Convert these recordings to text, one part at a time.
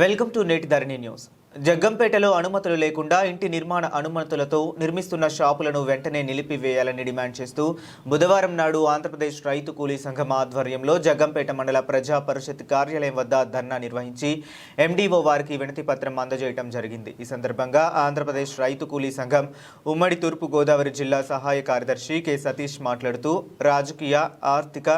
Welcome to నేటి ధరణి news. జగ్గంపేటలో అనుమతులు లేకుండా ఇంటి నిర్మాణ అనుమతులతో నిర్మిస్తున్న షాపులను వెంటనే నిలిపివేయాలని డిమాండ్ చేస్తూ బుధవారం నాడు ఆంధ్రప్రదేశ్ రైతు కూలీ సంఘం ఆధ్వర్యంలో జగ్గంపేట మండల ప్రజా పరిషత్ కార్యాలయం వద్ద ధర్నా నిర్వహించి ఎండీఓ వారికి వినతి పత్రం అందజేయడం జరిగింది. ఈ సందర్భంగా ఆంధ్రప్రదేశ్ రైతు కూలీ సంఘం ఉమ్మడి తూర్పు గోదావరి జిల్లా సహాయ కార్యదర్శి కె సతీష్ మాట్లాడుతూ రాజకీయ, ఆర్థిక,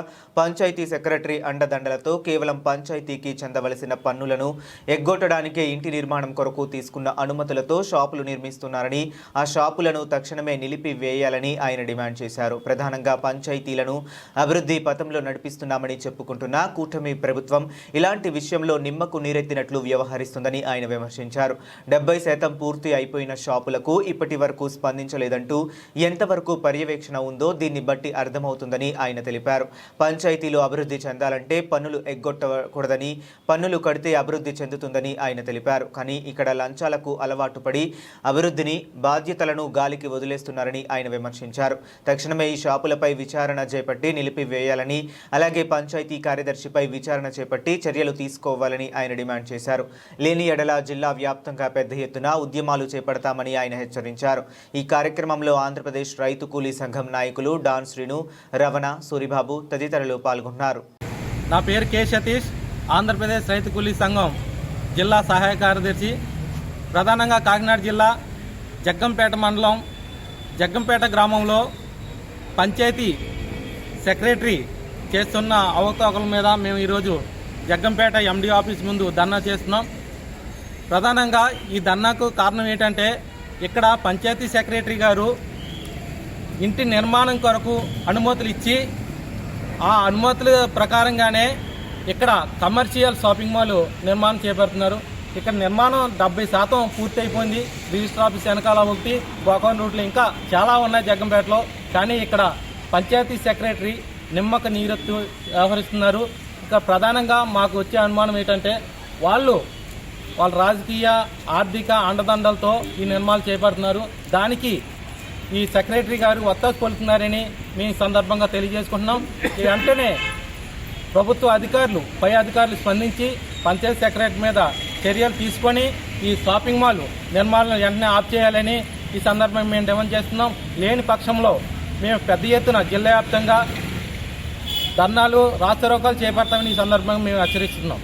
పంచాయతీ సెక్రటరీ అండదండలతో కేవలం పంచాయతీకి చెందవలసిన పన్నులను ఎగ్గొట్టడానికే ఇంటి నిర్మాణం కొరకు తీసుకున్న అనుమతులతో షాపులు నిర్మిస్తున్నారని, ఆ షాపులను తక్షణమే నిలిపివేయాలని ఆయన డిమాండ్ చేశారు. ప్రధానంగా పంచాయతీలను అభివృద్ధి పథంలో నడిపిస్తున్నామని చెప్పుకుంటున్న కూటమి ప్రభుత్వం ఇలాంటి విషయంలో నిమ్మకు నీరెత్తినట్లు వ్యవహరిస్తుందని ఆయన విమర్శించారు. 70% పూర్తి అయిపోయిన షాపులకు ఇప్పటి వరకు స్పందించలేదంటూ ఎంతవరకు పర్యవేక్షణ ఉందో దీన్ని బట్టి అర్థమవుతుందని ఆయన తెలిపారు. పంచాయతీలు అభివృద్ధి చెందాలంటే పన్నులు ఎగ్గొట్టకూడదని, పన్నులు కడితే అభివృద్ధి చెందుతుందని ఆయన తెలిపారు. కానీ ఇక్కడ లంచాలకు అలవాటు పడి అభివృద్ధిని, బాధ్యతలను గాలికి వదిలేస్తున్నారని ఆయన విమర్శించారు. తక్షణమే ఈ షాపులపై విచారణ చేపట్టి నిలిపివేయాలని, అలాగే పంచాయతీ కార్యదర్శిపై విచారణ చేపట్టి చర్యలు తీసుకోవాలని ఆయన డిమాండ్ చేశారు. లేని ఎడల జిల్లా వ్యాప్తంగా పెద్ద ఎత్తున ఉద్యమాలు చేపడతామని ఆయన హెచ్చరించారు. ఈ కార్యక్రమంలో ఆంధ్రప్రదేశ్ రైతు కూలీ సంఘం నాయకులు డాన్ శ్రీను, రవణ, సూరిబాబు తదితరులు పాల్గొన్నారు. నా పేరు కె సతీష్, ఆంధ్రప్రదేశ్ రైతు కూలీ సంఘం జిల్లా సహాయ కార్యదర్శి. ప్రధానంగా కాకినాడ జిల్లా జగ్గంపేట మండలం జగ్గంపేట గ్రామంలో పంచాయతీ సెక్రటరీ చేస్తున్న అవకతవకల మీద మేము ఈరోజు జగ్గంపేట ఎండి ఆఫీస్ ముందు ధర్నా చేస్తున్నాం. ప్రధానంగా ఈ ధర్నాకు కారణం ఏంటంటే ఇక్కడ పంచాయతీ సెక్రటరీ గారు ఇంటి నిర్మాణం కొరకు అనుమతులు ఇచ్చి ఆ అనుమతుల ప్రకారంగానే ఇక్కడ కమర్షియల్ షాపింగ్ మాల్ నిర్మాణం చేపడుతున్నారు. ఇక్కడ నిర్మాణం 70% పూర్తి అయిపోయింది. రిజిస్టర్ ఆఫీస్ వెనకాల ఒకటి, గోకవరం రూట్లు ఇంకా చాలా ఉన్నాయి జగ్గంపేటలో. కానీ ఇక్కడ పంచాయతీ సెక్రటరీ నిమ్మక నీరెత్తు వ్యవహరిస్తున్నారు. ఇంకా ప్రధానంగా మాకు వచ్చే అనుమానం ఏంటంటే వాళ్ళ రాజకీయ, ఆర్థిక అండదండలతో ఈ నిర్మాణాలు చేపడుతున్నారు. దానికి ఈ సెక్రటరీ గారు ఒత్తాసు పలుకుతున్నారని మేము సందర్భంగా తెలియజేసుకుంటున్నాం. వెంటనే ప్రభుత్వ అధికారులు, పై అధికారులు స్పందించి పంచాయతీ సెక్రటరీ మీద చర్యలు తీసుకొని ఈ షాపింగ్ మాల్ నిర్మాణాలను వెంటనే ఆఫ్ చేయాలని ఈ సందర్భంగా మేము డిమాండ్ చేస్తున్నాం. లేని పక్షంలో మేము పెద్ద ఎత్తున జిల్లా వ్యాప్తంగా ధర్నాలు, రాస్తారోకోలు చేపడతామని ఈ సందర్భంగా మేము హెచ్చరిస్తున్నాం.